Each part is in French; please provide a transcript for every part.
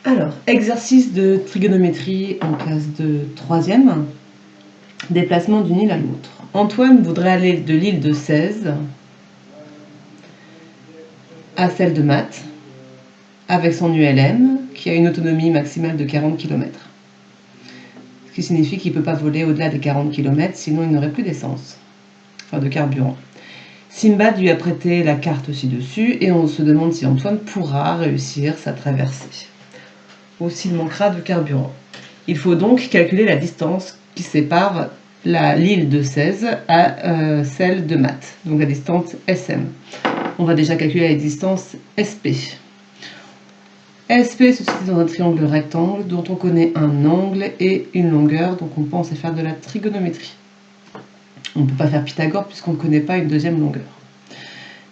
Alors, exercice de trigonométrie en classe de 3e, déplacement d'une île à l'autre. Antoine voudrait aller de l'île de 16 à celle de Math avec son ULM qui a une autonomie maximale de 40 km. Ce qui signifie qu'il ne peut pas voler au-delà des 40 km, sinon il n'aurait plus d'essence, enfin de carburant. Simbad lui a prêté la carte ci-dessus et on se demande si Antoine pourra réussir sa traversée. Ou s'il manquera de carburant. Il faut donc calculer la distance qui sépare l'île de 16 à celle de Math, donc la distance SM. On va déjà calculer la distance SP. SP se situe dans un triangle rectangle dont on connaît un angle et une longueur, donc on pense à faire de la trigonométrie. On ne peut pas faire Pythagore puisqu'on ne connaît pas une deuxième longueur.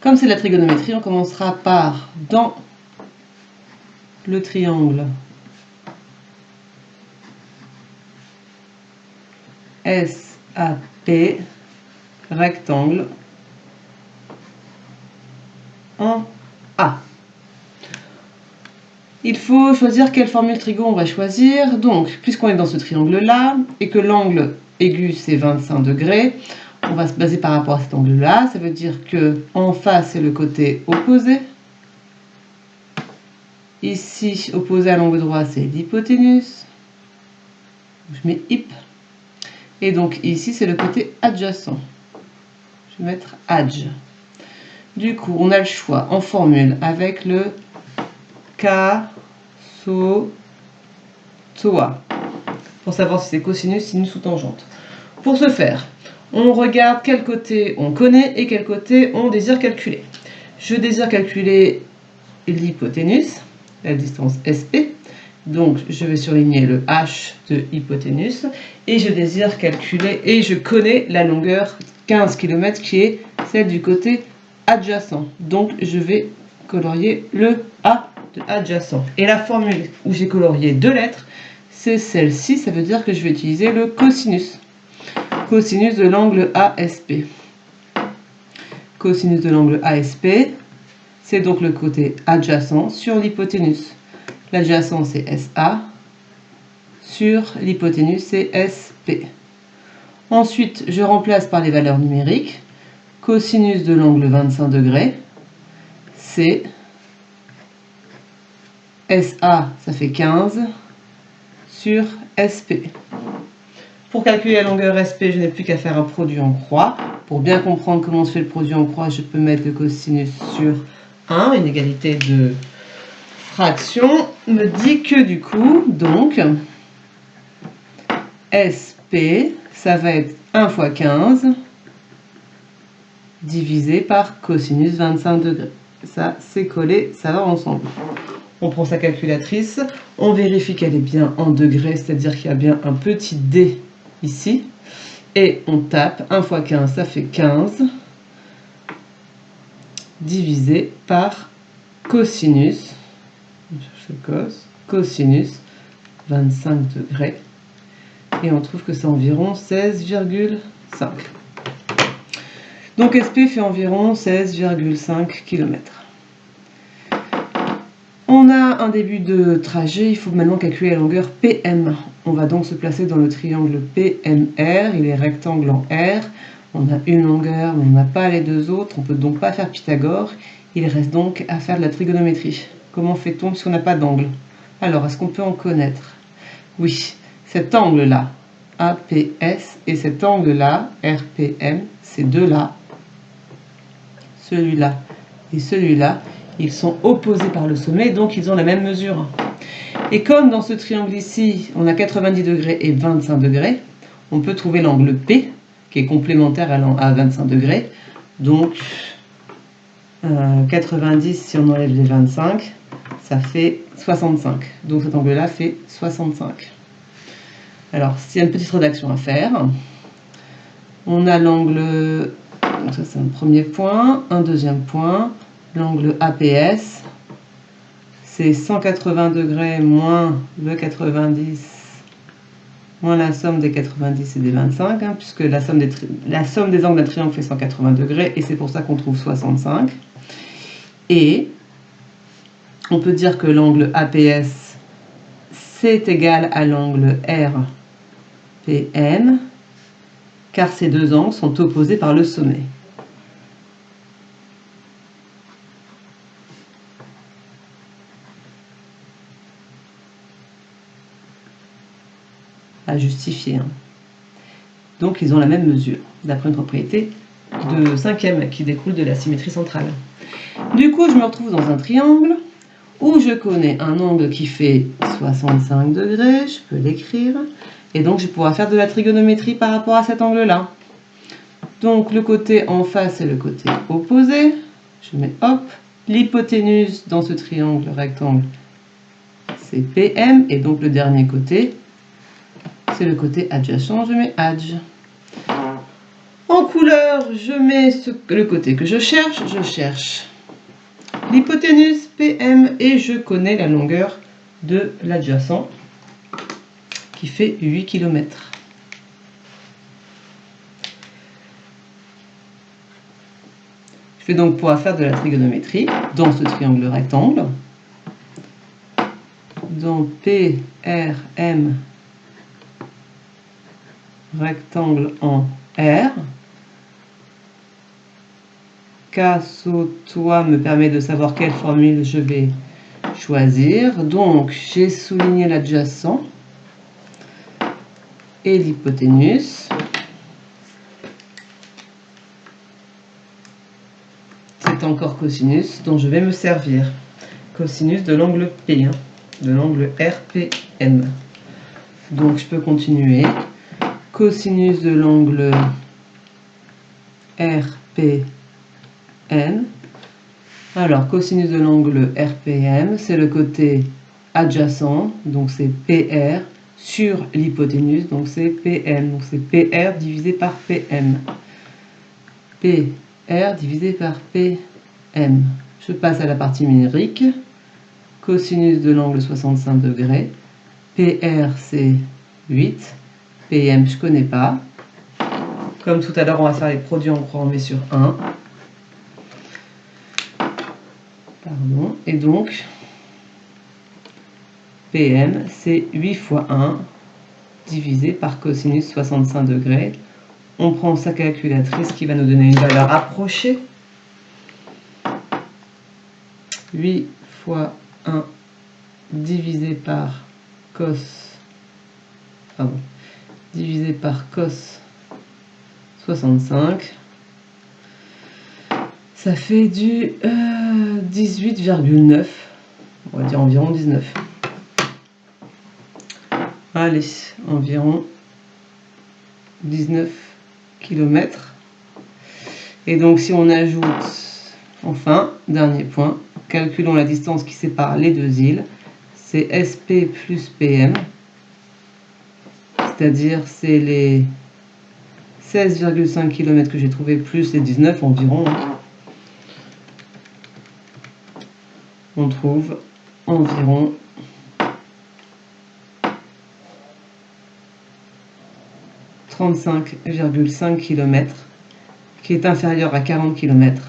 Comme c'est de la trigonométrie, on commencera par, dans le triangle SAP, rectangle, en A. Il faut choisir quelle formule trigo on va choisir. Donc, puisqu'on est dans ce triangle-là, et que l'angle aigu c'est 25 degrés, on va se baser par rapport à cet angle-là. Ça veut dire que en face, c'est le côté opposé. Ici, opposé à l'angle droit, c'est l'hypoténuse. Je mets hip. Et donc ici, c'est le côté adjacent. Je vais mettre adj. Du coup, on a le choix en formule avec le K, So, Toa. Pour savoir si c'est cosinus, sinus ou tangente. Pour ce faire, on regarde quel côté on connaît et quel côté on désire calculer. Je désire calculer l'hypoténuse, la distance SP. Donc, je vais surligner le H de hypoténuse et je désire calculer, et je connais la longueur 15 km qui est celle du côté adjacent. Donc, je vais colorier le A de adjacent. Et la formule où j'ai colorié deux lettres, c'est celle-ci. Ça veut dire que je vais utiliser le cosinus. Cosinus de l'angle ASP. Cosinus de l'angle ASP, c'est donc le côté adjacent sur l'hypoténuse. L'adjacent, c'est SA. Sur l'hypoténuse, c'est SP. Ensuite, je remplace par les valeurs numériques. Cosinus de l'angle 25 degrés, c'est SA, ça fait 15, sur SP. Pour calculer la longueur SP, je n'ai plus qu'à faire un produit en croix. Pour bien comprendre comment se fait le produit en croix, je peux mettre le cosinus sur 1, une égalité de fraction me dit que du coup, donc, SP, ça va être 1 fois 15 divisé par cosinus 25 degrés. Ça, c'est collé, ça va ensemble. On prend sa calculatrice, on vérifie qu'elle est bien en degrés, c'est-à-dire qu'il y a bien un petit D ici. Et on tape 1 fois 15, ça fait 15, divisé par cosinus. Cosinus 25 degrés et on trouve que c'est environ 16,5. Donc SP fait environ 16,5 km. On a un début de trajet, il faut maintenant calculer la longueur PM. On va donc se placer dans le triangle PMR, il est rectangle en R. On a une longueur, mais on n'a pas les deux autres, on ne peut donc pas faire Pythagore. Il reste donc à faire de la trigonométrie. Comment fait-on puisqu'on n'a pas d'angle? Alors, est-ce qu'on peut en connaître? Oui, cet angle-là, APS, et cet angle-là, RPM, ces deux-là, celui-là et celui-là, ils sont opposés par le sommet, donc ils ont la même mesure. Et comme dans ce triangle ici, on a 90 degrés et 25 degrés, on peut trouver l'angle P, qui est complémentaire à 25 degrés. Donc, 90, si on enlève les 25, ça fait 65. Donc cet angle-là fait 65. Alors, s'il y a une petite rédaction à faire, on a l'angle, donc ça c'est un premier point, un deuxième point, l'angle APS, c'est 180 degrés moins le 90, moins la somme des 90 et des 25, hein, puisque la somme des angles d'un triangle fait 180 degrés, et c'est pour ça qu'on trouve 65. Et on peut dire que l'angle APS c'est égal à l'angle RPM, car ces deux angles sont opposés par le sommet. À justifier. Donc ils ont la même mesure, d'après une propriété de cinquième qui découle de la symétrie centrale. Du coup, je me retrouve dans un triangle où je connais un angle qui fait 65 degrés, je peux l'écrire, et donc je pourrai faire de la trigonométrie par rapport à cet angle-là. Donc le côté en face est le côté opposé, je mets hop, l'hypoténuse dans ce triangle rectangle, c'est PM, et donc le dernier côté, c'est le côté adjacent, je mets adj. En couleur, je mets le côté que je cherche l'hypoténuse PM et je connais la longueur de l'adjacent qui fait 8 km. Je vais donc pouvoir faire de la trigonométrie dans ce triangle rectangle. Dans PRM rectangle en R. K-SO-toi me permet de savoir quelle formule je vais choisir. Donc, j'ai souligné l'adjacent et l'hypoténuse. C'est encore cosinus dont je vais me servir. Cosinus de l'angle P, de l'angle RPM. Donc, je peux continuer. Cosinus de l'angle RPM. Alors, cosinus de l'angle RPM, c'est le côté adjacent, donc c'est PR, sur l'hypoténuse, donc c'est PM, donc c'est PR divisé par PM. PR divisé par PM. Je passe à la partie numérique. Cosinus de l'angle 65 degrés. PR, c'est 8. PM, je ne connais pas. Comme tout à l'heure, on va faire les produits en croix, on met sur 1. Pardon. Et donc, PM, c'est 8 fois 1 divisé par cosinus 65 degrés. On prend sa calculatrice qui va nous donner une valeur approchée. 8 fois 1 divisé par cos, divisé par cos 65. Ça fait du 18,9. On va dire environ 19. Allez, environ 19 km. Et donc si on ajoute, enfin, dernier point, calculons la distance qui sépare les deux îles. C'est SP plus PM. C'est-à-dire c'est les 16,5 km que j'ai trouvé plus les 19 environ. On trouve environ 35,5 km, qui est inférieur à 40 km.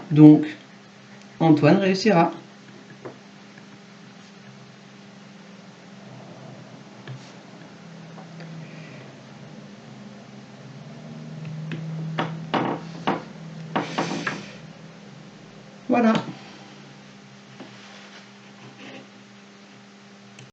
Donc, Antoine réussira. Voilà.